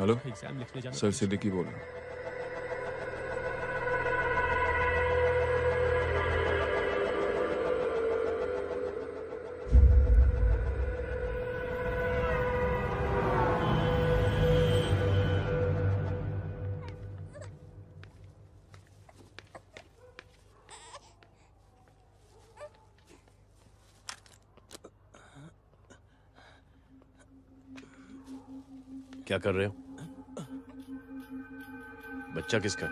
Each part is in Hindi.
हेलो सर सिद्दीकी बोल रहा हूँ। क्या कर रहे हो? बच्चा किसका?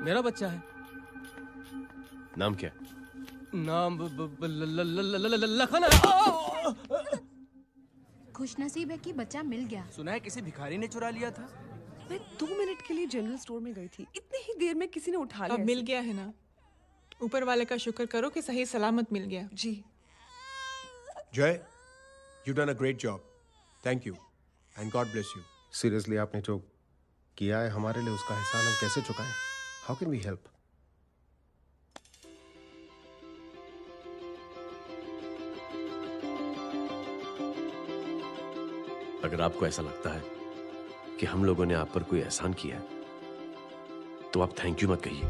मेरा बच्चा है। नाम क्या? नाम लखन है। खुशनसीब है कि बच्चा मिल गया। सुना है किसी भिखारी ने चुरा लिया था। मैं 2 मिनट के लिए जनरल स्टोर में गई थी, इतनी ही देर में किसी ने उठा लिया। अब मिल गया है ना, ऊपर वाले का शुक्र करो कि सही सलामत मिल गया। जी जय, you done a great job, thank you and God bless you. Seriously आपने जो किया है हमारे लिए, उसका एहसान हम कैसे चुकाएं? How can we help? अगर आपको ऐसा लगता है कि हम लोगों ने आप पर कोई एहसान किया है तो आप थैंक यू मत कहिए।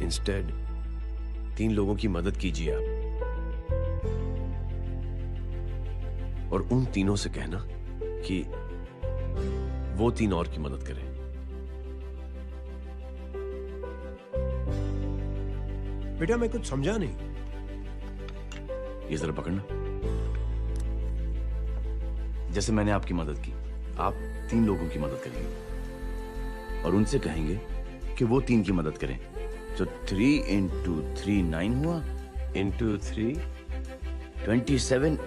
इंस्टेड 3 लोगों की मदद कीजिए आप, और उन तीनों से कहना कि वो 3 और की मदद करें। बेटा मैं कुछ समझा नहीं। ये जरा पकड़ना। जैसे मैंने आपकी मदद की, आप 3 लोगों की मदद करेंगे और उनसे कहेंगे कि वो 3 की मदद करें। तो 3 into 3 9 हुआ, into 3 27,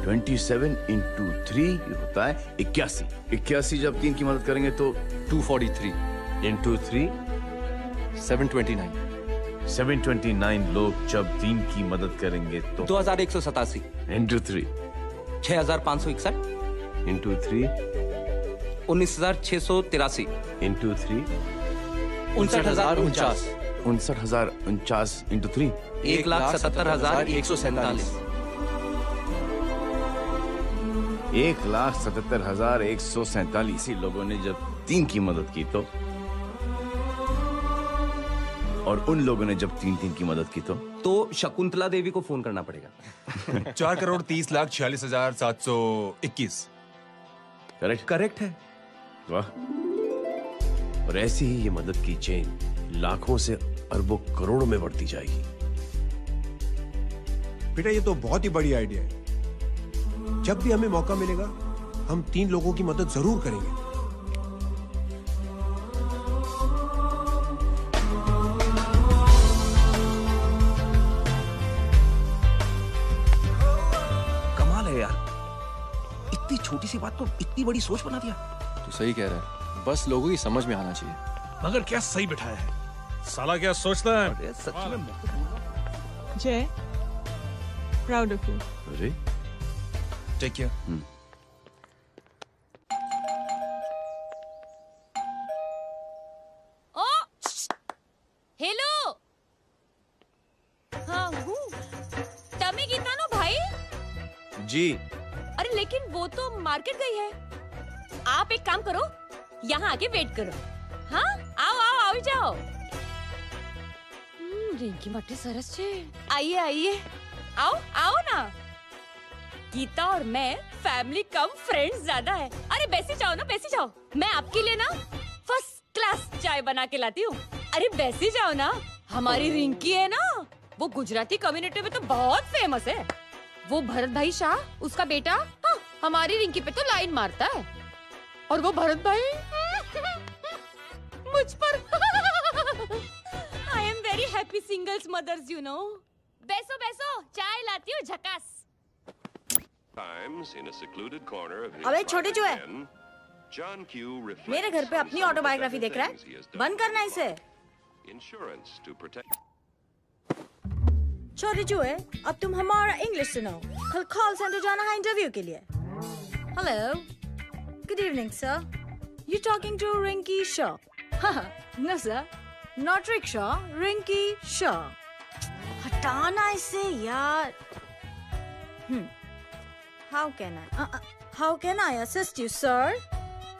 27 into 3 होता है 81। 81 जब 3 की मदद करेंगे तो 243 into 3 729 729 लोग जब 3 की मदद करेंगे तो 2187 into 3 6561 into 3 19683 into 3 59049 59049 into 3 1,77,147 1,77,147 लोगों ने जब 3 की मदद की तो, और उन लोगों ने जब 3 की मदद की तो शकुंतला देवी को फोन करना पड़ेगा। 4,30,46,721। करेक्ट है। वाह। और ऐसी ही ये मदद की चेन लाखों से अरबों करोड़ों में बढ़ती जाएगी। बेटा ये तो बहुत ही बड़ी आइडिया है। जब भी हमें मौका मिलेगा हम 3 लोगों की मदद जरूर करेंगे। कमाल है यार, इतनी छोटी सी बात को इतनी बड़ी सोच बना दिया। तू सही कह रहा है, बस लोगों की समझ में आना चाहिए। मगर क्या सही बिठाया है, साला क्या सोचता है। अरे सच में जय, प्राउड ऑफ यू। अरे टेक केयर। ओ हेलो, हाँ हूँ तमी गीता नो भाई जी। अरे लेकिन वो तो मार्केट गई है। आप एक काम करो, यहाँ आके वेट करो। हाँ आओ आओ आओ जाओ। रिंकी मट्टी सरस छे। आइए आइए, आओ आओ ना। गीता और मैं फैमिली कम फ्रेंड्स ज्यादा है। अरे बैसी जाओ ना, बैसी जाओ। मैं आपके लिए ना फर्स्ट क्लास चाय बना के लाती हूँ। अरे बैसी जाओ ना। हमारी रिंकी है ना, वो गुजराती कम्युनिटी में तो बहुत फेमस है। वो भरत भाई शाह, उसका बेटा, हाँ, हमारी रिंकी पे तो लाइन मारता है। और वो भरत भाई मुझ पर I am very happy singles mothers, you know. बैसो बैसो, चाय लाती हूँ झकास। अबे छोटे चूहे, मेरे घर पे अपनी ऑटोबायोग्राफी देख रहा है? बंद करना इसे। छोटे चूहे, अब तुम हमारा इंग्लिश सुनो। कल कॉल सेंटर जाना है इंटरव्यू के लिए। Hello, good evening sir, you talking to Rinki Shaw? No sir, not rickshaw, Rinki Shaw. हटाना इसे यार। How can I assist you, sir?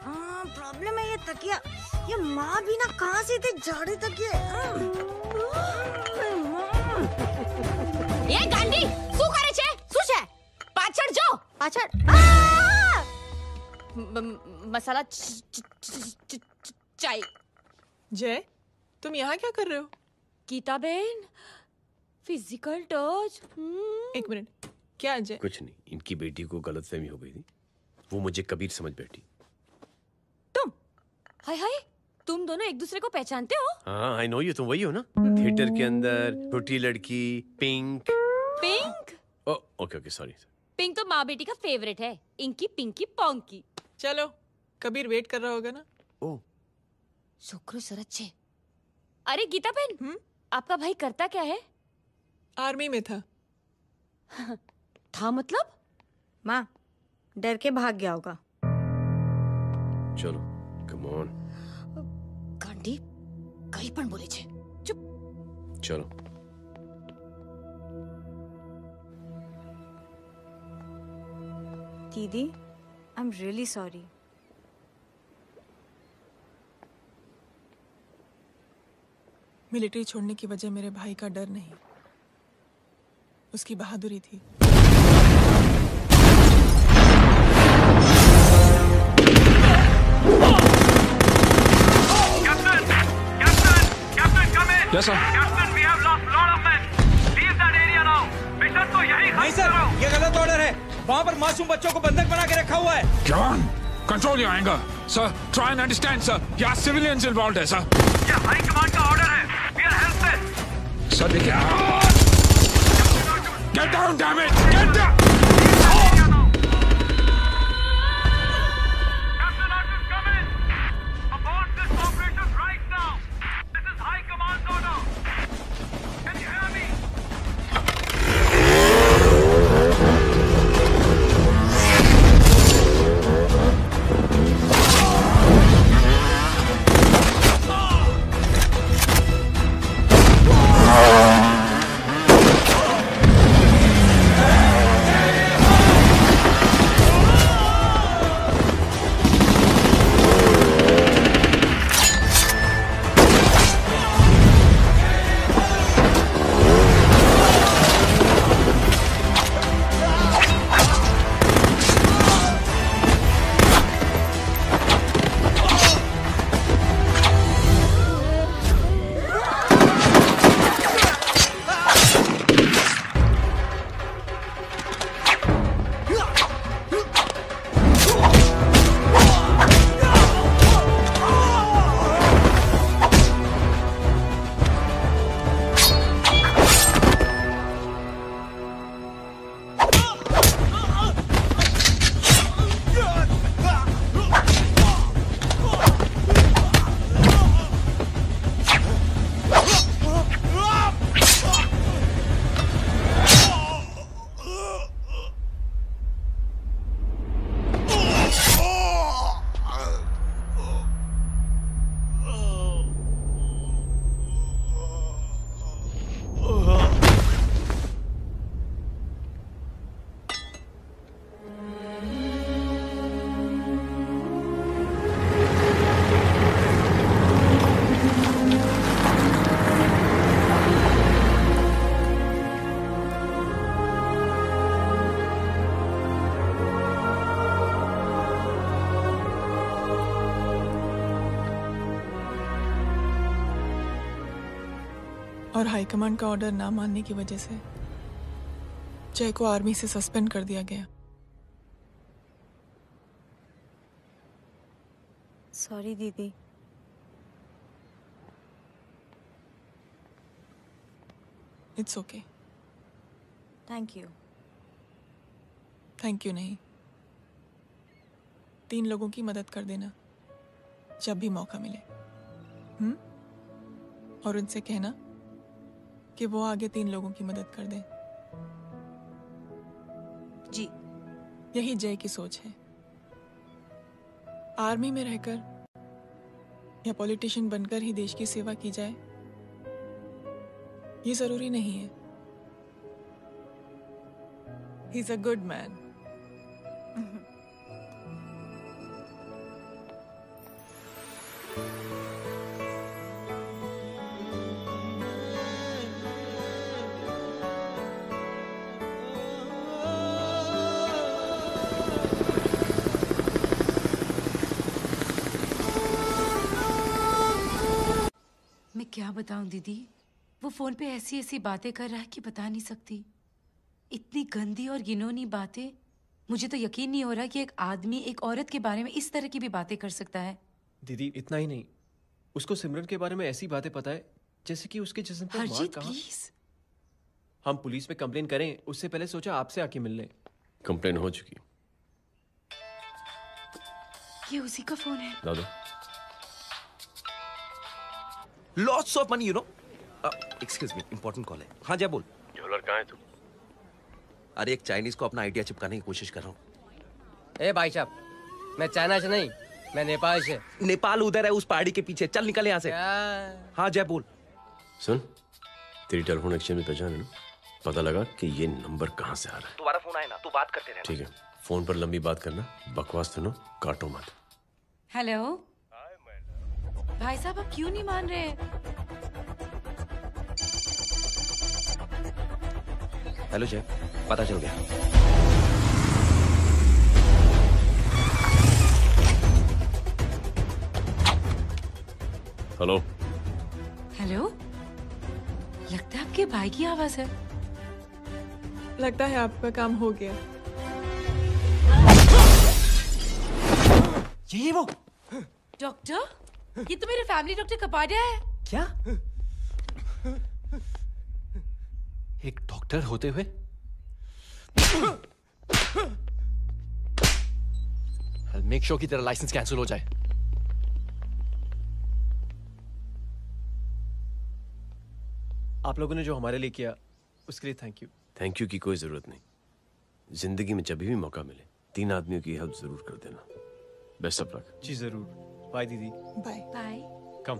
Problem है ये तकिया, ये माँ भी ना कहाँ से इतने जाड़े तकिए। ये गांडी શું કરે છે? શું છે? પાછળ જો, पाछड़। मसाला चाय। जय, तुम यहाँ क्या कर रहे हो? गीता बहन, फिजिकल टच। एक मिनट, क्या जय? कुछ नहीं, इनकी बेटी को गलतफहमी हो गई थी, वो मुझे कबीर समझ बैठी। हाय हाय, तुम दोनों एक दूसरे को पहचानते हो? हाँ, आई नो यू, तुम वही हो ना थिएटर के अंदर छोटी लड़की pink. Pink? Okay okay sorry. Pink तो माँ बेटी का फेवरेट है, इंकी पिंकी पोंकी। चलो, कबीर वेट कर रहा होगा ना? ओ शुक्र सरच्चे। अरे गीता बहन, आपका भाई करता क्या है? आर्मी में था। था मतलब? माँ, डर के भाग गया होगा। चलो, कम ऑन। गांडी, कहीं पण बोले छे। चुप। चलो। दीदी, I'm really sorry. मिलिट्री छोड़ने की वजह मेरे भाई का डर नहीं, उसकी बहादुरी थी। Yes, sir. Captain, we have lost lot of men. Leave that area now. Mission तो यही खत्म नहीं सर, ये गलत ऑर्डर है। वहाँ पर मासूम बच्चों को बंधक बना के रखा हुआ है। John, control your anger. Sir, try and understand, sir. Here are civilians involved, sir. ये हाई कमांड का ऑर्डर है। We are helpless. Sir, देखिए। Get down, damn it! Get down! Captain, orders come in. Abort this operation right now. This is high command order. Can you hear me? और हाईकमांड का ऑर्डर ना मानने की वजह से जय को आर्मी से सस्पेंड कर दिया गया। सॉरी दीदी। It's okay. Thank you. Thank you नहीं, 3 लोगों की मदद कर देना जब भी मौका मिले। और उनसे कहना कि वो आगे 3 लोगों की मदद कर दें। जी। यही जय की सोच है। आर्मी में रहकर या पॉलिटिशियन बनकर ही देश की सेवा की जाए, ये जरूरी नहीं है। He's a good man. मैं क्या बताऊं दीदी, वो फोन पे ऐसी ऐसी बातें कर रहा है कि बता नहीं सकती। इतनी गंदी और घिनौनी बातें। मुझे तो यकीन नहीं हो रहा कि एक आदमी एक औरत के बारे में इस तरह की भी बातें कर सकता है। दीदी इतना ही नहीं, उसको सिमरन के बारे में ऐसी बातें पता है जैसे कि उसके जिस्म पर मार हरजीत कहाँ। प्लीज। हम पुलिस में कंप्लेन करें उससे पहले सोचा आपसे आके मिल लें। कंप्लेन हो चुकी। ये उसी का फोन है। दादू lots of money, you know. Excuse me, important call है। हाँ जय बोल। ज्वेलर कहाँ है तू? अरे एक चाइनीज को अपना आइडिया चिपकाने की कोशिश कर रहा हूँ। ए भाई साहब, मैं चाइना से नहीं, मैं नेपाल से। नेपाल उधर है, उस पहाड़ी के पीछे। चल निकल यहाँ से। हाँ जय बोल। सुन, तेरी टेलीफोन एक्सचेंज में पहचान है ना? पता लगा कि ये नंबर कहाँ से आ रहा है। दोबारा फोन आए ना तो बात करते रहना। ठीक है, फोन पर लंबी बात करना, बकवास सुनो, काटो मत। हेलो भाई साहब, आप क्यों नहीं मान रहे? हेलो जय, पता चल गया। हेलो हेलो, लगता है आपके भाई की आवाज है। लगता है आपका काम हो गया। ये वो डॉक्टर, ये तो मेरे फैमिली डॉक्टर कपाडिया है। क्या? एक डॉक्टर होते हुए? मेक श्योर कि तेरा लाइसेंस कैंसिल हो जाए। आप लोगों ने जो हमारे लिए किया उसके लिए थैंक यू। थैंक यू की कोई जरूरत नहीं। जिंदगी में जब भी मौका मिले 3 आदमियों की हेल्प जरूर कर देना। Best of luck. जी जरूर। बाय दीदी। Bye bye. कम।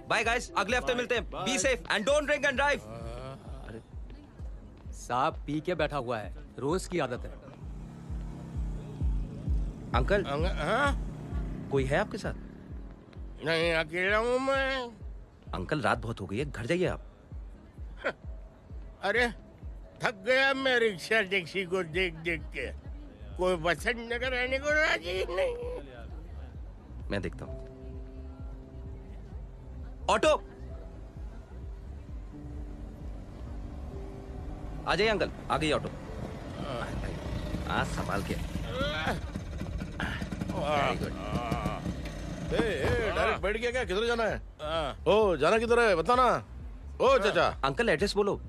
बाय गाइस, अगले हफ्ते मिलते हैं। Be safe and don't drink and drive. अरे साहब पी के बैठा हुआ है, रोज की आदत है। अंकल हाँ? कोई है आपके साथ? नहीं, अकेला हूँ मैं। अंकल रात बहुत हो गई है, घर जाइए आप। अरे थक गया मैं रिक्शा टैक्सी को देख देख के। कोई पसंद नगर रहने को राजी नहीं। मैं देखता हूँ। ऑटो आ जाइए अंकल, आ गई ऑटो। हाँ संभाल के। Very good. डायरेक्ट बैठ गया क्या? किधर जाना है? ओ जाना किधर है बताना। ओ चाचा। अंकल एड्रेस बोलो।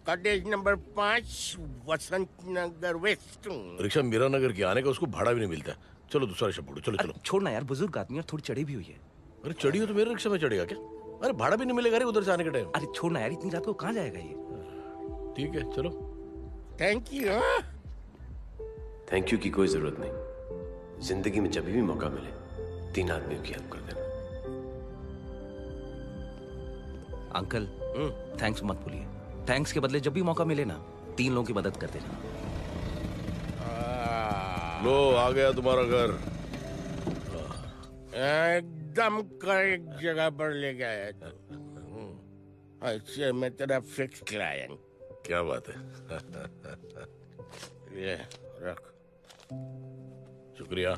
कॉटेज नंबर 5 वसंत नगर वेस्ट। रिक्शा मीरा नगर की आने का उसको भाड़ा भी नहीं मिलता। चलो दूसरा रिक्शा पकड़ो। चलो चलो। छोड़ना यार, बुजुर्ग आदमी और थोड़ी चढ़ी भी हुई है। अरे चढ़ी हो तो मेरे रिक्शा में चढ़ेगा क्या? अरे भाड़ा भी नहीं मिलेगा रे उधर से आने के टाइम। अरे छोड़ना यार, इतनी रात को कहाँ जाएगा ये? ठीक है चलो। Thank you. थैंक यू की कोई जरूरत नहीं। जिंदगी में जब भी मौका मिले 3 आदमियों की हेल्प कर देना। अंकल थैंक्स मत भूलिए। थैंक्स के बदले जब भी मौका मिले ना 3 लोगों की मदद कर देना। लो आ गया तुम्हारा घर। एकदम करेक्ट जगह पर ले गया है। अच्छा मैं तेरा फिक्स क्लाइंट। क्या बात है। ये रख। शुक्रिया।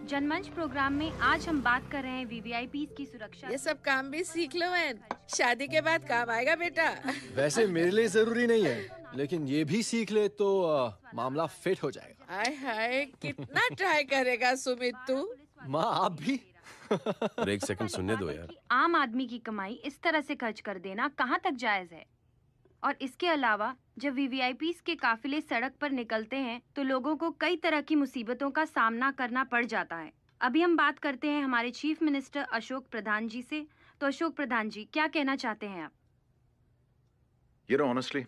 जनमंच प्रोग्राम में आज हम बात कर रहे हैं वीवीआईपी की सुरक्षा। ये सब काम भी सीख लो मैन, शादी के बाद काम आएगा बेटा। वैसे मेरे लिए जरूरी नहीं है, लेकिन ये भी सीख ले तो मामला फिट हो जाएगा। हाय हाय, कितना ट्राई करेगा सुमित तू? माँ आप भी। एक सेकंड सुनने दो यार। आम आदमी की कमाई इस तरह से खर्च कर देना कहाँ तक जायज है? और इसके अलावा जब वीवीआईपी के काफिले सड़क पर निकलते हैं तो लोगों को कई तरह की मुसीबतों का सामना करना पड़ जाता है। अभी हम बात करते हैं हमारे चीफ मिनिस्टर अशोक प्रधान जी से। तो अशोक प्रधान जी, क्या कहना चाहते हैं आप? ये नो ऑनेस्टली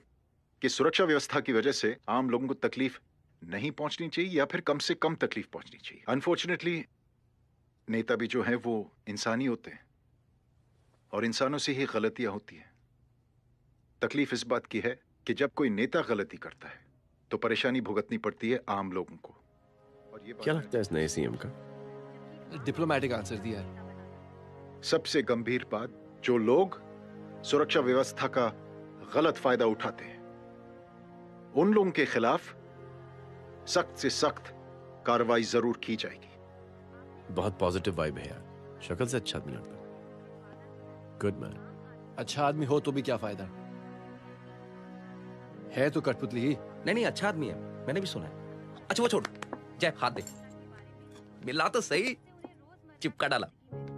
कि सुरक्षा व्यवस्था की वजह से आम लोगों को तकलीफ नहीं पहुंचनी चाहिए या फिर कम से कम तकलीफ पहुंचनी चाहिए। अनफॉर्चुनेटली नेता भी जो है वो इंसानी होते हैं और इंसानों से ही गलतियां होती हैं। तकलीफ इस बात की है कि जब कोई नेता गलती करता है तो परेशानी भुगतनी पड़ती है आम लोगों को। और ये क्या लगता है इस नए सीएम का? डिप्लोमेटिक आंसर दिया है। सबसे गंभीर बात, जो लोग सुरक्षा व्यवस्था का गलत फायदा उठाते हैं उन लोगों के खिलाफ सख्त से सख्त कार्रवाई जरूर की जाएगी। बहुत पॉजिटिव वाइब है यार, शक्ल से अच्छा आदमी लगता है। Good man. अच्छा आदमी हो तो भी क्या फायदा, है तो कठपुतली ही। नहीं अच्छा आदमी है, मैंने भी सुना है। अच्छा वो छोड़, जय हाथ दे। मिला तो सही, चिपका डाला।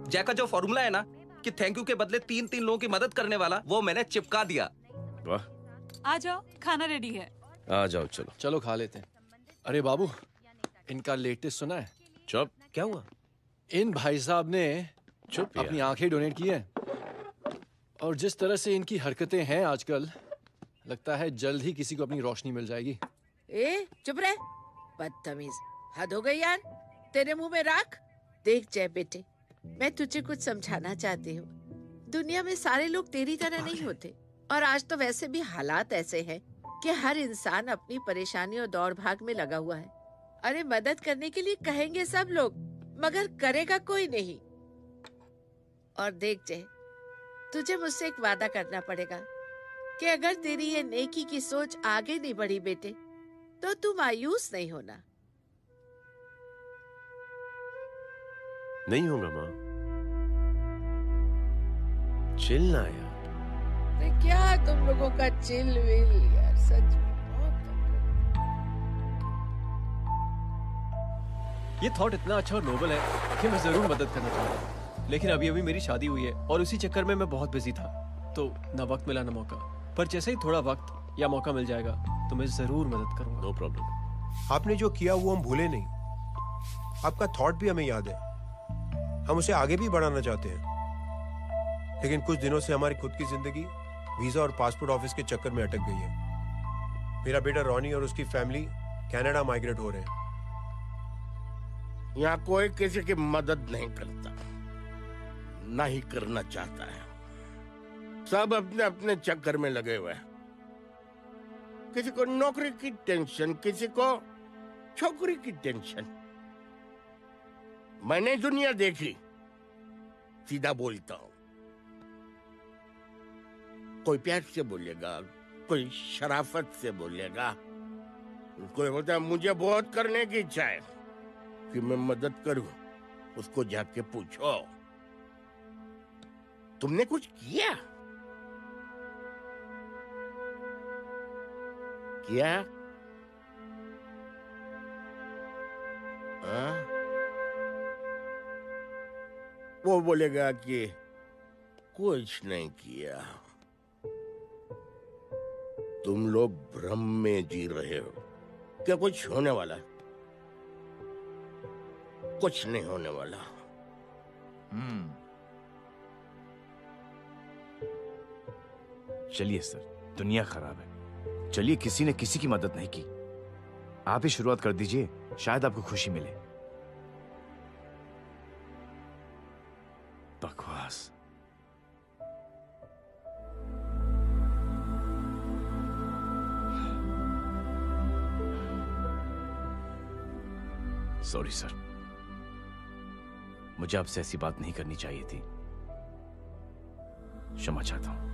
जय का जो फॉर्मूला है ना कि थैंक यू के बदले 3 लोगों की मदद करने वाला, वो मैंने चिपका दिया। वाह। आ जाओ, खाना रेडी है। आ जाओ, चलो चलो खा लेते हैं। अरे बाबू, इनका लेटेस्ट सुना है? चुप। क्या हुआ? इन भाई साहब ने चुप अपनी आंखें डोनेट की हैं और जिस तरह से इनकी हरकतें हैं आजकल, लगता है जल्द ही किसी को अपनी रोशनी मिल जाएगी। ए चुप रहे, बदतमीज, हद हो गई यार। तेरे मुंह में राख। देख जय बेटे, मैं तुझे कुछ समझाना चाहती हूँ। दुनिया में सारे लोग तेरी तरह नहीं होते, और आज तो वैसे भी हालात ऐसे हैं कि हर इंसान अपनी परेशानी और दौड़ भाग में लगा हुआ है। अरे मदद करने के लिए कहेंगे सब लोग, मगर करेगा कोई नहीं। और देख जय, तुझे मुझसे एक वादा करना पड़ेगा कि अगर तेरी ये नेकी की सोच आगे नहीं बढ़ी बेटे, तो तू मायूस नहीं होना। नहीं होगा माँ, चिल ना यार। अरे क्या तुम लोगों का चिल विल यार, सच में ये थॉट इतना अच्छा और नोबल है कि मैं जरूर मदद करना चाहूंगा, लेकिन अभी मेरी शादी हुई है और उसी चक्कर में मैं बहुत बिजी था, तो ना वक्त मिला ना मौका। पर जैसे ही थोड़ा वक्त या मौका मिल जाएगा तो मैं जरूर मदद करूंगा। No problem. आपने जो किया वो हम भूले नहीं, आपका थॉट भी हमें याद है, हम उसे आगे भी बढ़ाना चाहते हैं। लेकिन कुछ दिनों से हमारी खुद की जिंदगी वीजा और पासपोर्ट ऑफिस के चक्कर में अटक गई है। मेरा बेटा रॉनी और उसकी फैमिली कनाडा माइग्रेट हो रहे हैं। यहाँ कोई किसी की मदद नहीं करता, ना ही करना चाहता है। सब अपने अपने चक्कर में लगे हुए हैं। किसी को नौकरी की टेंशन, किसी को छोकरी की टेंशन। मैंने दुनिया देखी, सीधा बोलता हूं। कोई प्यार से बोलेगा, कोई शराफत से बोलेगा, कोई बोलता है मुझे बहुत करने की इच्छा है कि मैं मदद करूं। उसको जाके पूछो तुमने कुछ किया? क्या? वो बोलेगा कि कुछ नहीं किया। तुम लोग भ्रम में जी रहे हो। क्या कुछ होने वाला है? कुछ नहीं होने वाला। चलिए सर, दुनिया खराब है, चलिए किसी ने किसी की मदद नहीं की। आप ही शुरुआत कर दीजिए, शायद आपको खुशी मिले। बकवास। सॉरी सर, मुझे आपसे ऐसी बात नहीं करनी चाहिए थी। क्षमा चाहता हूं।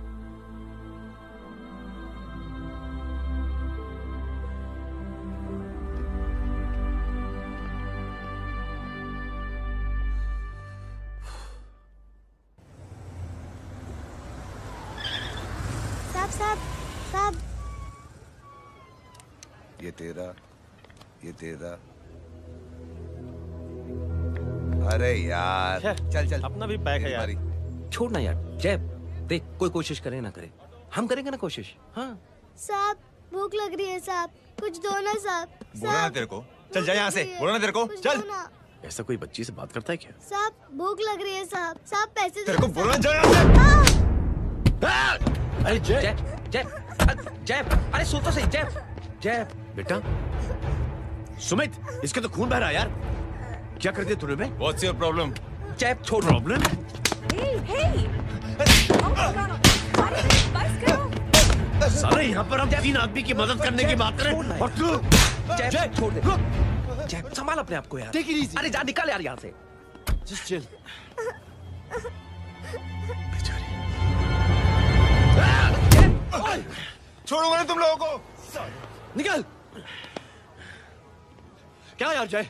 साहब, ये तेरा। अरे यार चल अपना भी पैक है यार। छोड़ ना यार। जय देख, कोई कोशिश करे ना करे, हम करेंगे ना कोशिश। हाँ साहब भूख लग रही है साहब, कुछ दो ना साहब। बोला ना तेरे को, चल जा यहाँ से। बोला ना तेरे को, चल। ऐसा कोई बच्ची से बात करता है क्या? साहब भूख लग रही है साहब, पैसे तेरे को बोला जा यहाँ से। अरे जय जय, अरे सुन तो सही। जय बेटा, सुमित, इसके तो खून बह रहा है यार। क्या कर दिया तूने? What's your problem? जय छोड़। प्रॉब्लम? Hey! साले यहाँ पर हम 3 आदमी की मदद करने की बात करें और तू जय छोड़ दे। जय संभाल अपने आप को यार। Take it easy. अरे जा निकल यार यहाँ से। Just chill. छोड़ो मैंने तुम लोगों को। निकल। क्या यार जय,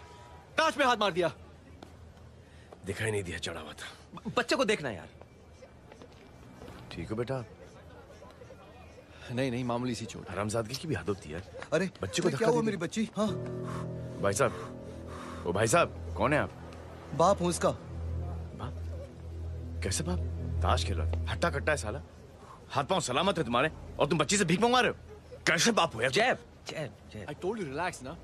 कांच पे हाथ मार दिया। दिखाई नहीं दिया, चढ़ा हुआ था। बच्चे को देखना यार। ठीक हो बेटा? नहीं नहीं, मामूली सी चोट। हरामजादगी की भी हद होती है। अरे बच्चे को क्या हुआ मेरी बच्ची? हाँ भाई साहब, ओ भाई साहब, कौन है आप? बाप हूँ उसका। बाप? कैसे बाप? ताश खेल रहा, हट्टा कट्टा है साला। हाथ पांव सलामत है तुम्हारे और तुम बच्ची से भीख मंगवा रहे हो? कैसे बाप हो यार? जय जय जय। I told you relax ना।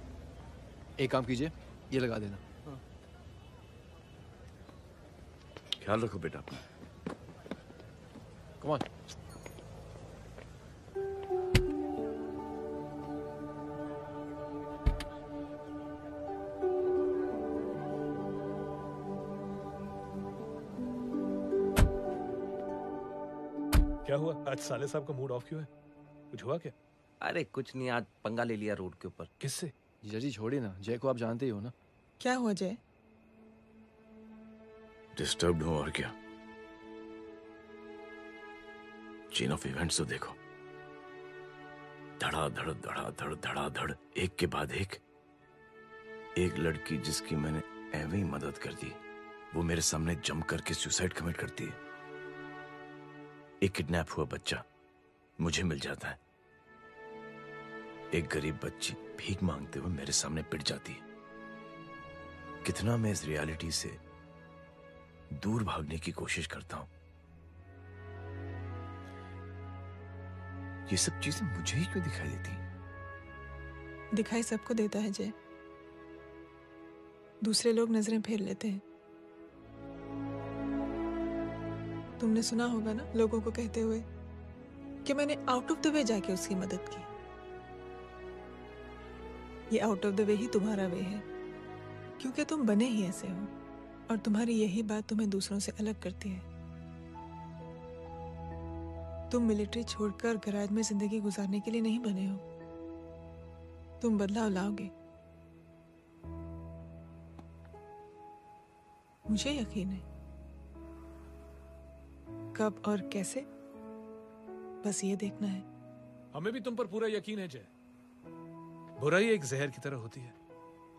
एक काम कीजिए, ये लगा देना। ख्याल रखो बेटा अपना। Come on. क्या हुआ आज साले साहब का मूड ऑफ क्यों है? कुछ हुआ क्या? अरे कुछ नहीं, आज पंगा ले लिया रोड के ऊपर। किससे? जीजा जी छोड़िए ना, जय को आप जानते ही हो ना। क्या हुआ जय? डिस्टर्ब्ड हूं और क्या। चेन ऑफ इवेंट्स तो देखो, धड़ाधड़ धड़ाधड़ धड़ाधड़, एक के बाद एक लड़की जिसकी मैंने एवं ही मदद कर दी, वो मेरे सामने जम करके सुसाइड कमिट करती है। एक किडनैप हुआ बच्चा मुझे मिल जाता है। एक गरीब बच्ची भीख मांगते हुए मेरे सामने पिट जाती है। कितना मैं इस रियलिटी से दूर भागने की कोशिश करता हूं। ये सब चीजें मुझे ही क्यों दिखाई देती हैं? दिखाई सबको देता है जय, दूसरे लोग नजरें फेर लेते हैं। तुमने सुना होगा ना लोगों को कहते हुए कि मैंने आउट ऑफ द वे जाके उसकी मदद की। ये आउट ऑफ द वे ही तुम्हारा वे है, क्योंकि तुम बने ही ऐसे हो और तुम्हारी यही बात तुम्हें दूसरों से अलग करती है। तुम मिलिट्री छोड़कर गैराज में जिंदगी गुजारने के लिए नहीं बने हो। तुम बदलाव लाओगे, मुझे यकीन है। कब और कैसे, बस ये देखना है। हमें भी तुम पर पूरा यकीन है जय। बुराई एक जहर की तरह होती है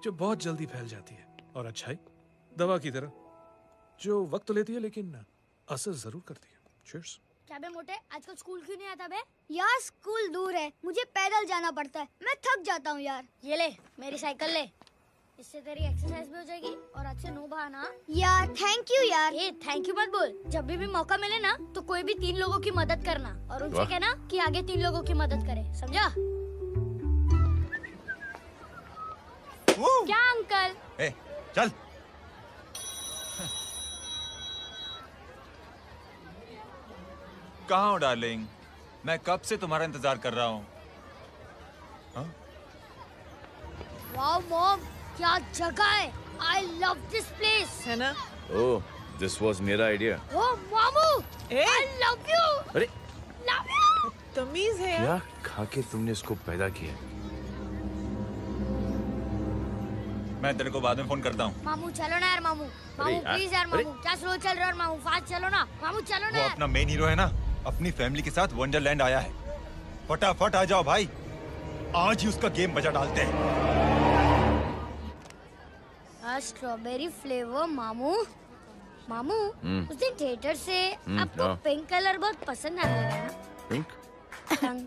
जो बहुत जल्दी फैल जाती है, और अच्छाई दवा की तरह जो वक्त तो लेती है लेकिन असर जरूर करती है। चीयर्स। क्या बे मोटे, आजकल स्कूल क्यों नहीं आता बे? यार स्कूल दूर है, मुझे पैदल जाना पड़ता है, मैं थक जाता हूँ यार। ये ले मेरी साइकिल ले, इससे तेरी एक्सरसाइज भी हो जाएगी और आज से नो बहाना। यार थैंक यू यार। ए थैंक यू मत बोल, जब भी मौका मिले ना तो कोई भी 3 लोगों की मदद करना और उनसे कहना कि आगे 3 लोगों की मदद करे, समझा? क्या अंकल? ए, चल। कहाँ हो डार्लिंग? मैं कब से तुम्हारा इंतजार कर रहा हूँ। वाओ मॉम, क्या जगह है। I love this place. है ना? ओह, दिस वाज मेरा आइडिया। ओह मामू, I love you. अरे Love you. तमीज है क्या खा के तुमने इसको पैदा किया? मैं तेरे को बाद में फोन करता हूँ। मामू चलो ना यार, मामू मामू यार, प्लीज यार, मामू क्या स्लो चल रहे हो मामू, फास्ट चलो ना मामू, चलो ना वो यार। अपना मेन हीरो है ना, अपनी फैमिली के साथ वंडरलैंड आया है। फटाफट आ जाओ भाई, आज ही उसका गेम बजा डालते हैं। स्ट्रॉबेरी फ्लेवर मामू। मामू उस दिन थिएटर से आपको हाँ। पिंक कलर बहुत पसंद आने लगा ना? पिंक? डडंग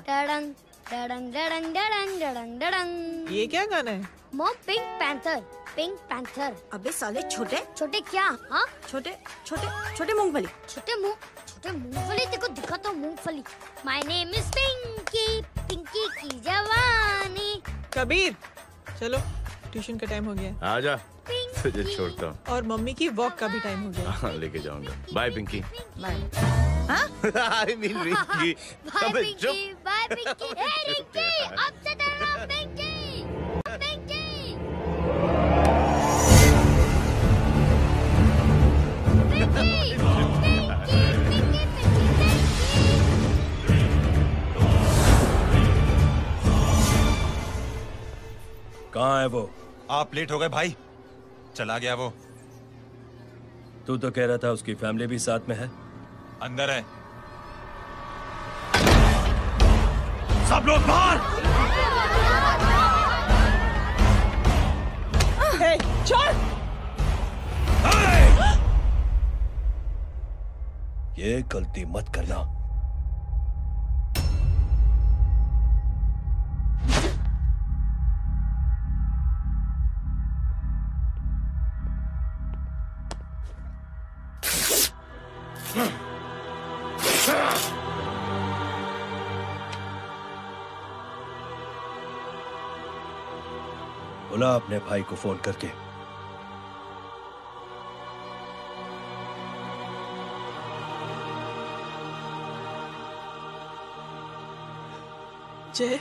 डडंग डडंग डडंग डडंग डडंग डडंग। ये क्या गाना है? Mom pink panther, pink panther. अबे साले छोटे छोटे क्या? हाँ छोटे छोटे छोटे मूंगफली। छोटे मूंगफली, देखो दिखा तो मूंगफली। My name is Pinky, Pinky की जवानी। कबीर चलो, ट्यूशन का टाइम हो गया। आजा, तुझे छोड़ता हूँ। और मम्मी की वॉक का भी टाइम हो गया। हाँ, लेके जाऊंगा। Bye Pinky. Bye. I mean Rinki. Bye अबे पिंकी, चुप। बाय पिंकी। हे रिंकी, अब से तेरा नाम पिंकी। पिंकी। पिंकी, पिंकी, पिंकी, पिंकी, कहाँ है वो? आप लेट हो गए भाई, चला गया वो। तू तो कह रहा था उसकी फैमिली भी साथ में है। अंदर है। सब लोग बाहर। छोड़। ये गलती मत करना। बुला अपने भाई को फोन करके। जय,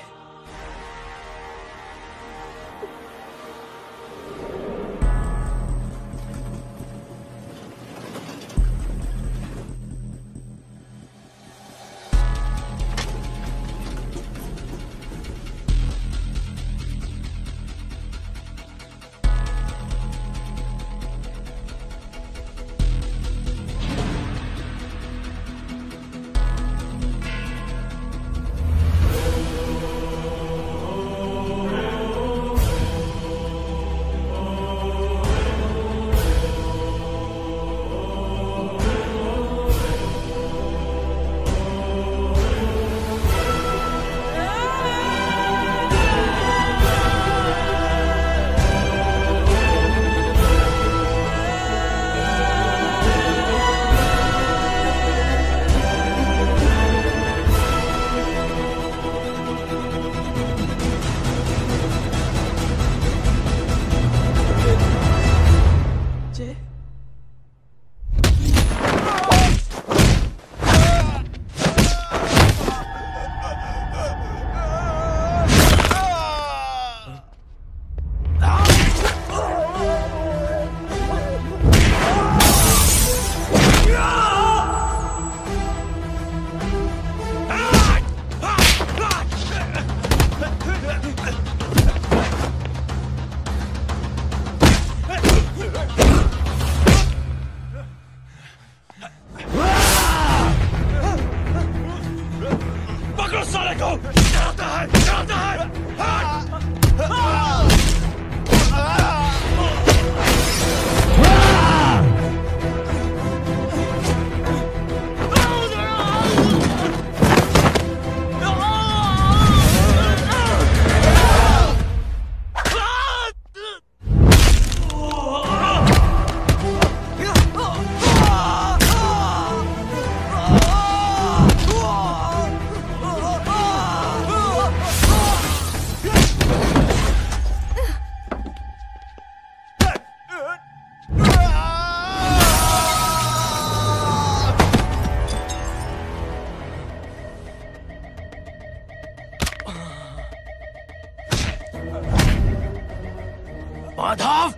माधव,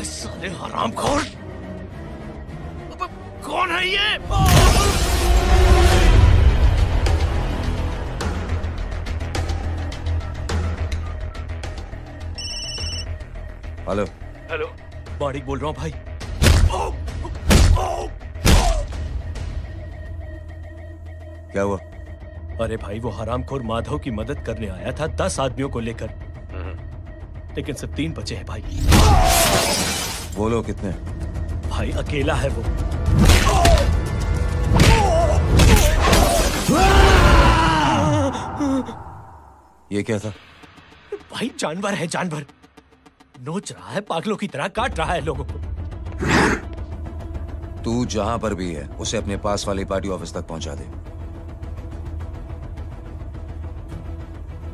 साले हरामखोर, कौन है ये? हेलो। हेलो, माणिक बोल रहा हूँ भाई। क्या हुआ? अरे भाई, वो हरामखोर माधव की मदद करने आया था 10 आदमियों को लेकर, लेकिन सिर्फ 3 बचे हैं भाई। बोलो कितने? भाई अकेला है वो। ये क्या था? भाई जानवर है, जानवर। नोच रहा है, पागलों की तरह काट रहा है लोगों को। तू जहां पर भी है उसे अपने पास वाले पार्टी ऑफिस तक पहुंचा दे।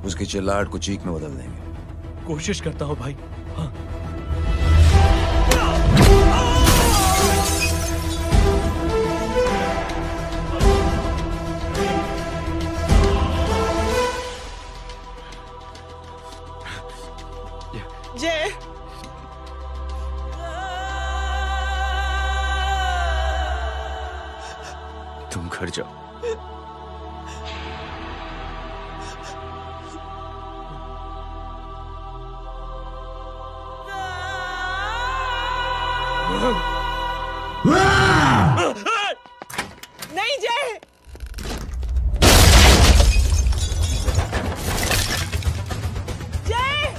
उसकी चिल्लाहट को चीख में बदल देंगे। कोशिश करता हूं भाई। हाँ। जय, तुम घर जाओ। नहीं जय। जय।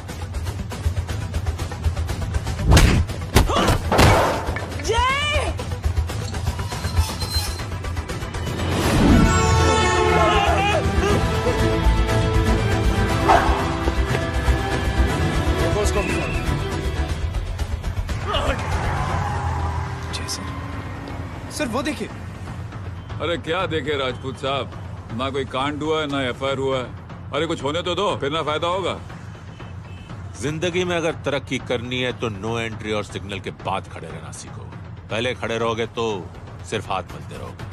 जय। सर वो देखिए। अरे क्या देखे राजपूत साहब, ना कोई कांड हुआ है ना एफआईआर हुआ है। अरे कुछ होने तो दो, फिर ना फायदा होगा। जिंदगी में अगर तरक्की करनी है तो नो एंट्री और सिग्नल के बाद खड़े रहना सीखो। पहले खड़े रहोगे तो सिर्फ हाथ मलते रहोगे।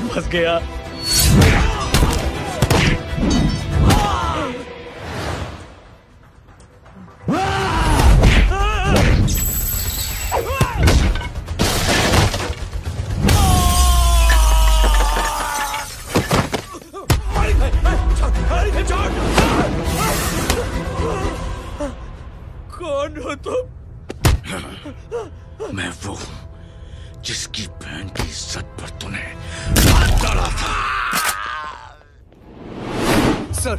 फंस गया। कौन हो तुम? मैं वो हूं जिसकी बहन की इज्जत पर तूने हाथ डाला था। सर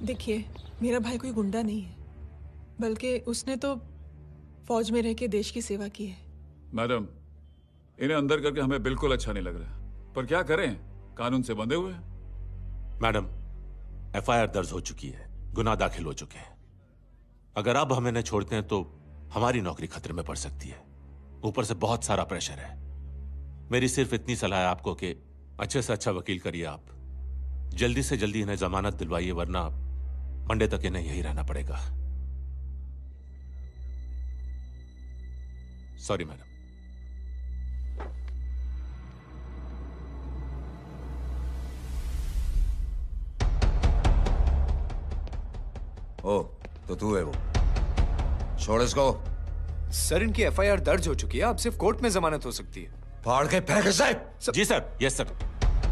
देखिए, मेरा भाई कोई गुंडा नहीं है, बल्कि उसने तो फौज में रह के देश की सेवा की है। मैडम, इन्हें अंदर करके हमें बिल्कुल अच्छा नहीं लग रहा, पर क्या करें, कानून से बंधे हुए हैं। मैडम, एफआईआर दर्ज हो चुकी है, गुनाह दाखिल हो चुके हैं। अगर अब हम इन्हें छोड़ते हैं तो हमारी नौकरी खतरे में पड़ सकती है। ऊपर से बहुत सारा प्रेशर है। मेरी सिर्फ इतनी सलाह है आपको कि अच्छे से अच्छा वकील करिए आप। जल्दी से जल्दी इन्हें जमानत दिलवाइए, वरना मंडे तक इन्हें यही रहना पड़ेगा। Sorry madam. ओ, तो तू है वो। छोड़ इसको। सर इनकी एफआईआर दर्ज हो चुकी है, अब सिर्फ कोर्ट में जमानत हो सकती है। फाड़ के फेंक साहब। जी सर। Yes sir.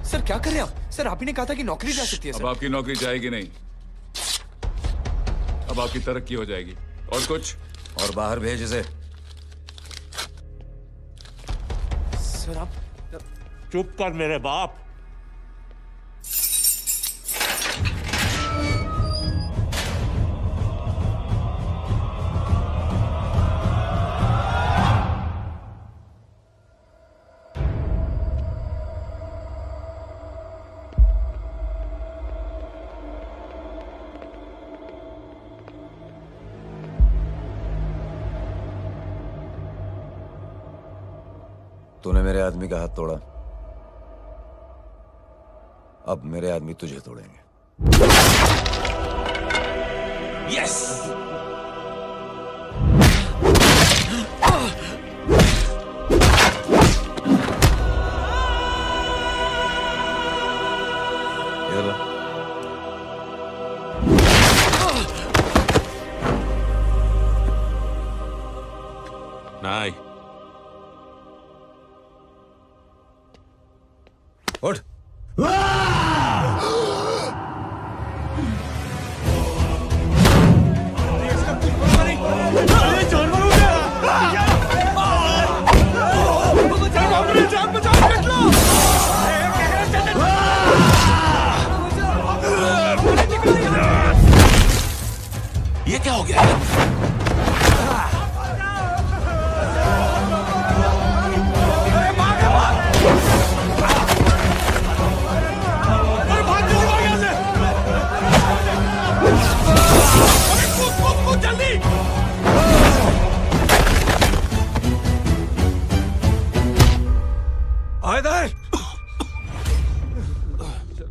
सर क्या कर रहे हैं आप? सर आप ही ने कहा था कि नौकरी जा सकती है। अब आपकी नौकरी जाएगी नहीं, अब आपकी तरक्की हो जाएगी। और कुछ? और बाहर भेज इसे। सर आप चुप कर मेरे बाप। तूने मेरे आदमी का हाथ तोड़ा, अब मेरे आदमी तुझे तोड़ेंगे। यस। नहीं। उठ।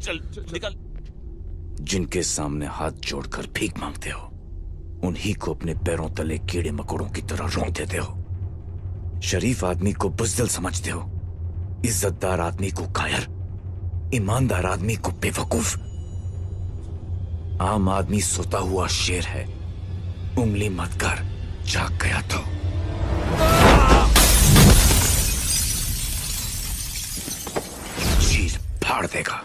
चल निकल। जिनके सामने हाथ जोड़कर भीख मांगते हो, उन्हीं को अपने पैरों तले कीड़े मकोड़ों की तरह रोक देते हो। शरीफ आदमी को बुज़दिल समझते हो, इज्जतदार आदमी को कायर, ईमानदार आदमी को बेवकूफ। आम आदमी सोता हुआ शेर है, उंगली मत कर, जाग गया तो। चीर फाड़ देगा।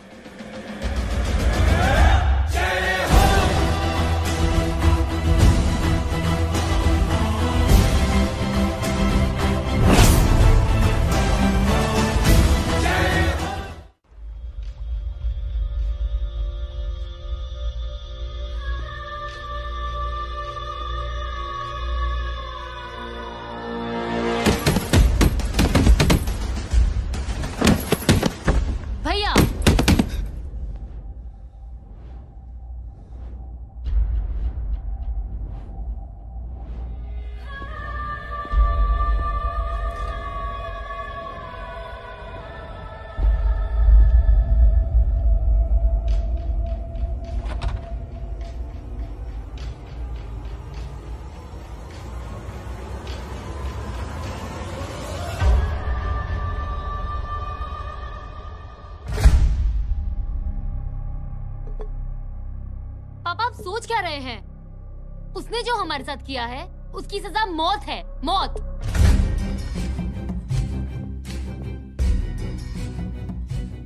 भैया पापा आप सोच क्या रहे हैं? उसने जो हमारे साथ किया है उसकी सजा मौत है, मौत।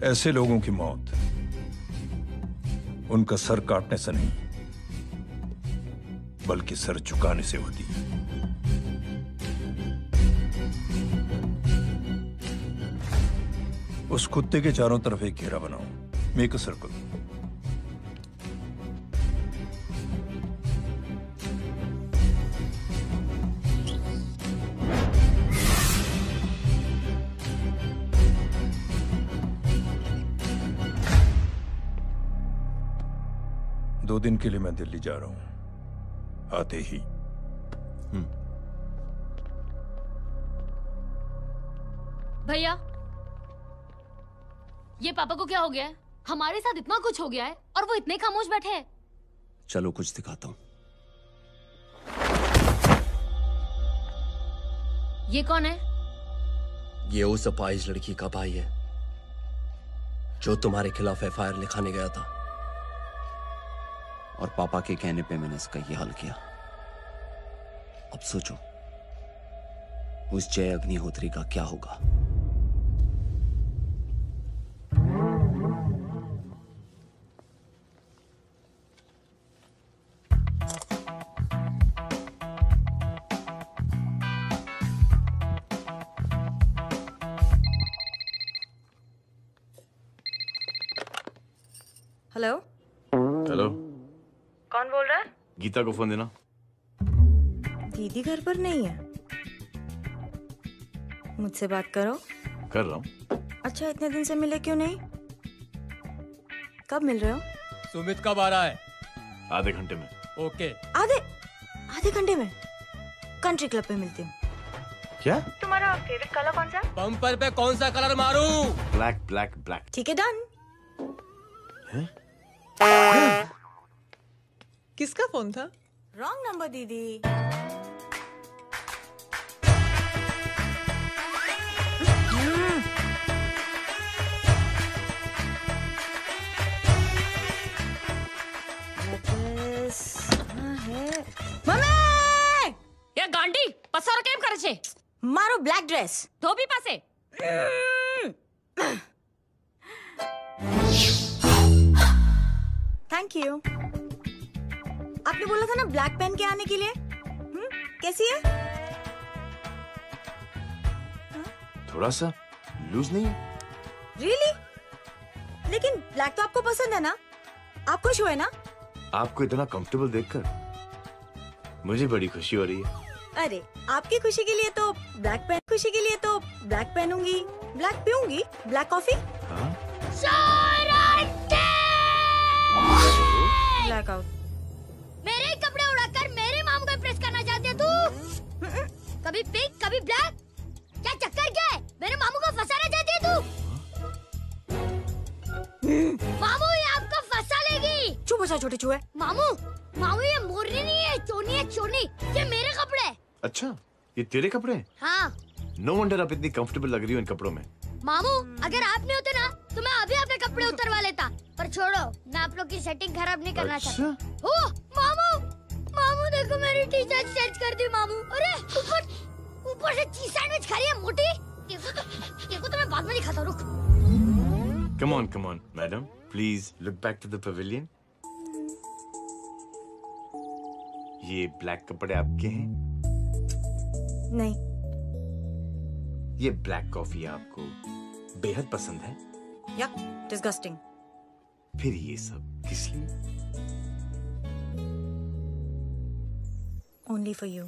ऐसे लोगों की मौत उनका सर काटने से नहीं, बल्कि सर झुकाने से होती है। उस कुत्ते के चारों तरफ एक घेरा बनाओ, मेक अ सर्कल। दो दिन के लिए मैं दिल्ली जा रहा हूं, आते ही। भैया ये पापा को क्या हो गया है? हमारे साथ इतना कुछ हो गया है और वो इतने खामोश बैठे हैं। चलो कुछ दिखाता हूं। ये कौन है? ये उस अपाहिज लड़की का भाई है जो तुम्हारे खिलाफ एफआईआर लिखाने गया था, और पापा के कहने पे मैंने इसका ये हल किया। अब सोचो उस जय अग्निहोत्री का क्या होगा। हेलो हेलो, कौन बोल रहा है? गीता को फोन देना। दीदी घर पर नहीं है। मुझसे बात करो। कर रहा हूँ। अच्छा इतने दिन से मिले क्यों नहीं? कब मिल रहे हो? सुमित कब आ रहा है? आधे घंटे में। ओके। आधे घंटे में कंट्री क्लब पे मिलती हूँ। क्या? तुम्हारा फेवरेट कलर कौन सा? बम्पर पे कौन सा कलर मारूं? Black black black. ठीक है डन। किसका फोन था? रॉन्ग नंबर दीदी। ये गांडी पसार केम करे छे? मारो ब्लैक ड्रेस। धोबी पासे। Thank you. आपने बोला था ना ब्लैक पेन के आने के लिए। कैसी है? थोड़ा सा लूज नहीं है? रियली? लेकिन ब्लैक तो आपको पसंद है ना? आप खुश हुए ना? आपको इतना कंफर्टेबल देखकर मुझे बड़ी खुशी हो रही है। अरे आपकी खुशी के लिए तो ब्लैक पेन, खुशी के लिए तो ब्लैक पहनूंगी, ब्लैक पीऊंगी, ब्लैक कॉफी। Black out. मेरे ही कपड़े उड़ाकर मेरे मामू को इम्प्रेस करना चाहती है तू? कभी पिंक कभी ब्लैक, क्या चक्कर क्या है? मेरे मामू को फंसाना चाहती है तू? मामू ये आपको फंसा लेगी। चुप हो जा छोटे चूहे। मामू मामू ये मोरनी नहीं है, चोनी है चोनी। ये मेरे कपड़े। अच्छा, ये तेरे कपड़े हैं? हाँ। नो वंडर आप इतनी कंफर्टेबल लग रही हो इन कपड़ों में। मामू अगर आप नहीं होते ना तो मैं अभी अपने कपड़े उतरवा लेता। पर छोड़ो, मैं आप लोग की सेटिंग खराब नहीं करना चाहता। ओ मामू, मामू देखो मेरी टी शर्ट चेंज कर दी मामू। अरे ऊपर से चीज सैंडविच खा रही है मोटी। देखो तो मैं बाद में दिखाता हूँ, रुक। Come on, madam. Please look back to the pavilion. ये ब्लैक कपड़े आपके हैं? नहीं। ये ब्लैक कॉफी आपको बेहद पसंद है? Yuck, disgusting. फिर ये सब किस लिए? Only for you.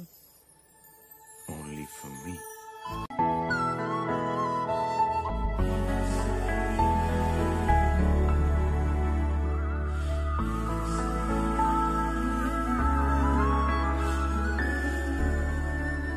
Only for me.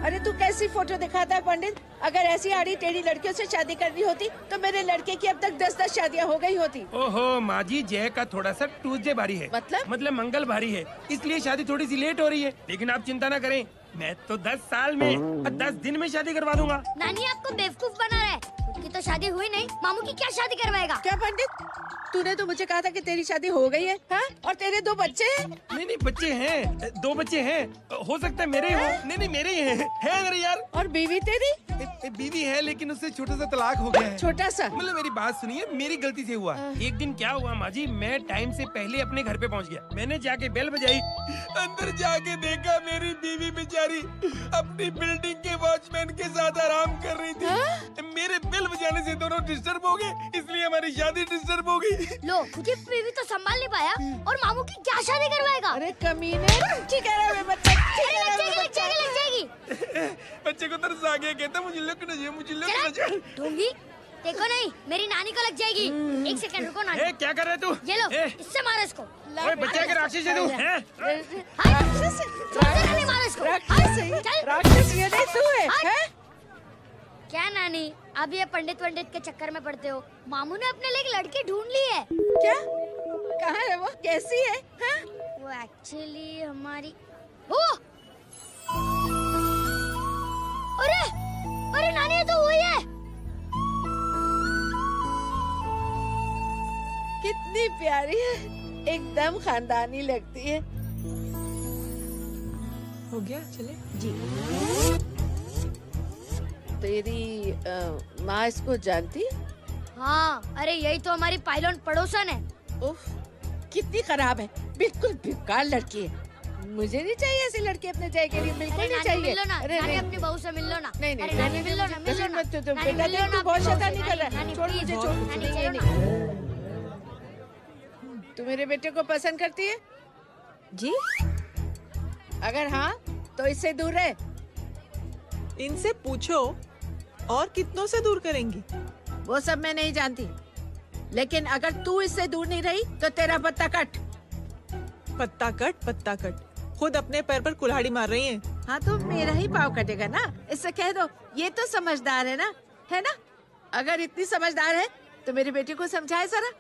अरे तू कैसी फोटो दिखाता है पंडित? अगर ऐसी आड़ी टेढ़ी लड़कियों से शादी करनी होती तो मेरे लड़के की अब तक 10-10 शादियां हो गई होती। ओहो माँ जी, जय का थोड़ा सा ट्यूसडे भारी है। मतलब मंगल भारी है, इसलिए शादी थोड़ी सी लेट हो रही है। लेकिन आप चिंता ना करें, मैं तो 10 साल में 10 दिन में शादी करवा दूंगा। नानी आपको बेवकूफ बना रहा है। खुद की तो शादी हुई नहीं, मामू की क्या शादी करवाएगा? क्या पंडित, तूने तो मुझे कहा था कि तेरी शादी हो गई है, हाँ? और तेरे 2 बच्चे हैं? नहीं बच्चे हैं, 2 बच्चे हैं। हो सकता है मेरे हो। नहीं मेरे ही हैं। है मेरे यार। और बीवी तेरी? बीवी है लेकिन उससे छोटा सा तलाक हो गया है। छोटा सा? मतलब मेरी बात सुनिए, मेरी गलती से हुआ। एक दिन क्या हुआ माँ जी, मैं टाइम से पहले अपने घर पे पहुँच गया। मैंने जाके बेल बजाई, अंदर जाके देखा मेरी बीवी बेचारी अपनी बिल्डिंग के वॉचमैन के साथ आराम कर रही थी। मेरे बेल बजाने से दोनों डिस्टर्ब हो गए, इसलिए हमारी शादी डिस्टर्ब हो गई। लो, खुद बीवी तो संभाल नहीं पाया और मामू की क्या शादी करवाएगा? अरे कमीने, ठीक है रे बच्चा, लग जाएगी। बच्चे को तरस आ गया, कहता मुझे लगना चाहिए, मुझे लगना चाहिए। ढोंगी, देखो नहीं, मेरी नानी को लग जाएगी। एक सेकंड रुको नानी। क्या कर रहे तू? ये लो, इससे मारो इसको। बच्चे के राक्षस है तू? राक्षस ये नहीं तू है? क्या नानी, अब ये पंडित के चक्कर में पड़ते हो? मामू ने अपने लिए एक लड़की ढूंढ ली है। क्या? कहाँ है वो? कैसी है? हाँ? वो एक्चुअली हमारी अरे नानी, ये तो वही है। कितनी प्यारी है, एकदम खानदानी लगती है। हो गया, चले? जी। तेरी माँ इसको जानती? हाँ, अरे यही तो हमारी पायलट पड़ोसन है। उफ, कितनी खराब है, बिल्कुल बेकार लड़की है। मुझे नहीं चाहिए ऐसी लड़की अपने जय के लिए, बिल्कुल नहीं चाहिए। मिल लो ना, नानी अपनी बहू से मिल लो ना। नहीं नानी मिल लो ना, मिल लो ना। बेटा देख, तू बहुत शैतानी कर रहा है। छोड़ मुझे, छोड़। नहीं। तू मेरे बेटे को पसंद करती है? जी। अगर हाँ तो इससे दूर रहे। इनसे पूछो, और कितनों से दूर करेंगी? वो सब मैं नहीं जानती, लेकिन अगर तू इससे दूर नहीं रही तो तेरा पत्ता कट। पत्ता कट, खुद अपने पैर पर कुल्हाड़ी मार रही हैं। हाँ तो मेरा ही पाँव कटेगा ना, इससे कह दो। ये तो समझदार है ना, है ना? अगर इतनी समझदार है तो मेरे बेटे को समझाए जरा।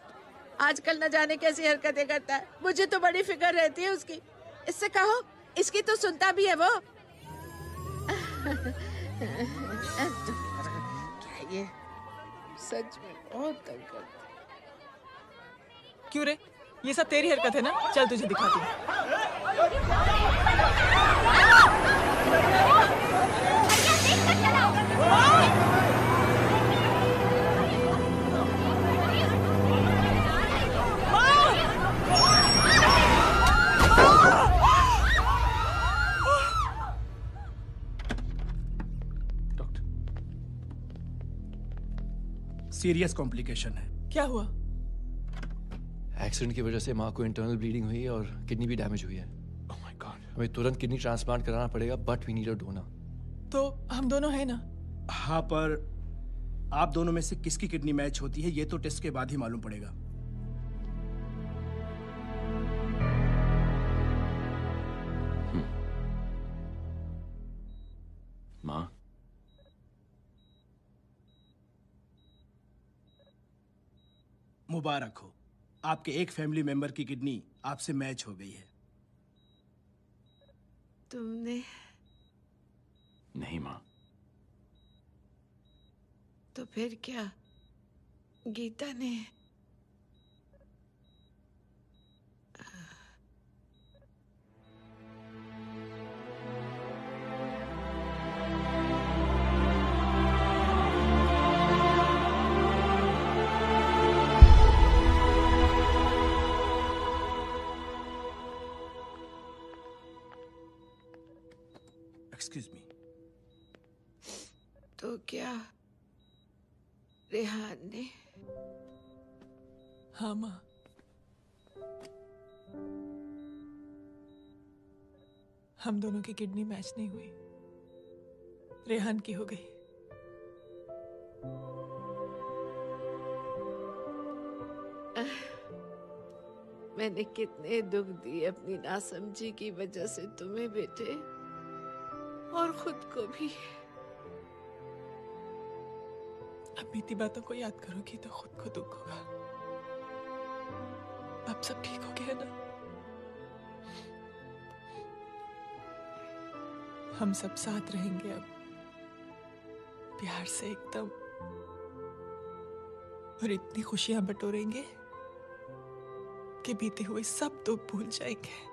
आजकल न जाने कैसी हरकतें करता है, मुझे तो बड़ी फिक्र रहती है उसकी। इससे कहो, इसकी तो सुनता भी है वो। ये सच में बहुत तंग करता। क्यों रे, ये सब तेरी हरकत है ना? चल तुझे दिखाती हूँ। सीरियस कॉम्प्लिकेशन है। क्या हुआ? एक्सीडेंट की वजह से माँ को इंटरनल ब्लीडिंग हुई और किडनी भी डैमेज हुई है। Oh my god. हमें तुरंत किडनी ट्रांसप्लांट कराना पड़ेगा, but we need a donor. तो हम दोनों हैं ना? हाँ, पर आप दोनों में से किसकी किडनी मैच होती है ये तो टेस्ट के बाद ही मालूम पड़ेगा। माँ, मुबारक हो, आपके एक फैमिली मेंबर की किडनी आपसे मैच हो गई है। तुमने? नहीं माँ। तो फिर क्या? गीता ने? Excuse me. तो क्या रेहान ने? हाँ माँ। हम दोनों की किडनी मैच नहीं हुई, रेहान की हो गई। मैंने कितने दुख दिए अपनी नासमझी की वजह से तुम्हें बेटे, और खुद को भी। अब बीती बातों को याद करोगी तो खुद को दुख होगा। अब सब ठीक हो गया ना? हम सब साथ रहेंगे अब, प्यार से एकदम, और इतनी खुशियां बटोरेंगे कि बीते हुए सब दुख भूल जाएंगे।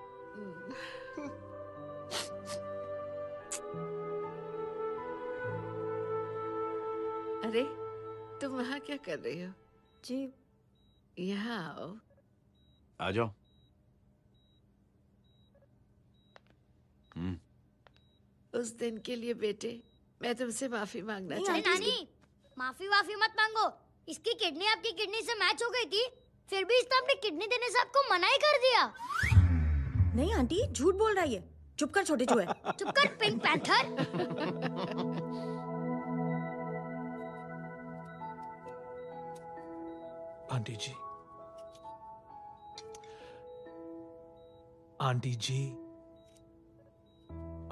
अरे तुम वहाँ क्या कर रही हो? जी यहाँ आओ। आ जाओ। उस दिन के लिए बेटे मैं तुमसे माफी मांगना नहीं चाहती हूँ। नानी, माफी मत मांगो। इसकी किडनी आपकी किडनी से मैच हो गई थी, फिर भी इसने अपनी किडनी देने से आपको मना ही कर दिया। नहीं आंटी, झूठ बोल रही है। चुप कर छोटे चूहे। चुप कर पिंक पैंथर। आंटी जी, आंटी जी,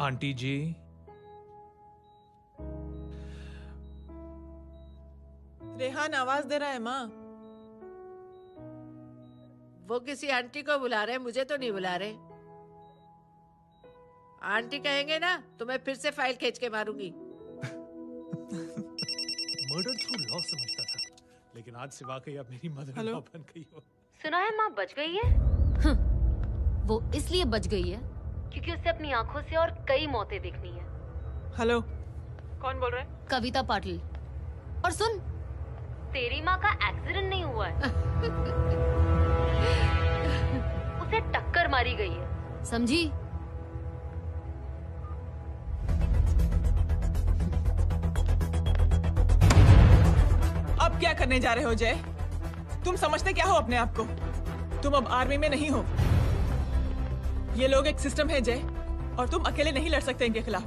आंटी जी, रेहान आवाज दे रहा है माँ। वो किसी आंटी को बुला रहे हैं, मुझे तो नहीं बुला रहे। आंटी कहेंगे ना तो मैं फिर से फाइल खींच के मारूंगी। मर्डर थ्रू लॉ समझता था, लेकिन आज से वाकई अब मेरी मदर इन लॉ बन गई हो। सुना है माँ बच गई है। वो इसलिए बच गई है क्योंकि उसे अपनी आंखों से और कई मौतें देखनी है। हेलो, कौन बोल रहा है? कविता पाटिल। और सुन, तेरी माँ का एक्सीडेंट नहीं हुआ है, उसे टक्कर मारी गई है, समझी? अब क्या करने जा रहे हो जय? तुम समझते क्या हो अपने आप को? तुम अब आर्मी में नहीं हो। ये लोग एक सिस्टम है जय, और तुम अकेले नहीं लड़ सकते इनके खिलाफ।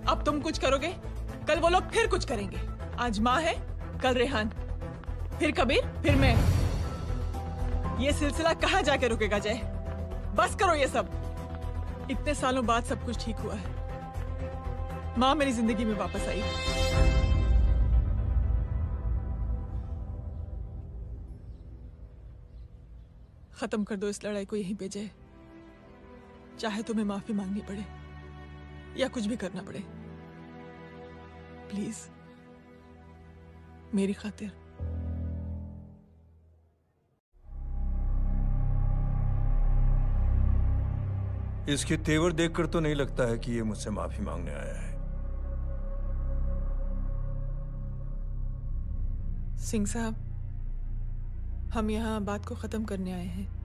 अब तुम कुछ करोगे, कल वो लोग फिर कुछ करेंगे। आज माँ है, कल रेहान, फिर कबीर, फिर मैं। ये सिलसिला कहाँ जाके रुकेगा जय? बस करो ये सब। इतने सालों बाद सब कुछ ठीक हुआ है। माँ मेरी जिंदगी में वापस आई। खत्म कर दो इस लड़ाई को यहीं पे जय। चाहे तुम्हें माफी मांगनी पड़े या कुछ भी करना पड़े, प्लीज मेरी खातिर। इसके तेवर देखकर तो नहीं लगता है कि ये मुझसे माफी मांगने आया है। सिंह साहब, हम यहाँ बात को खत्म करने आए हैं।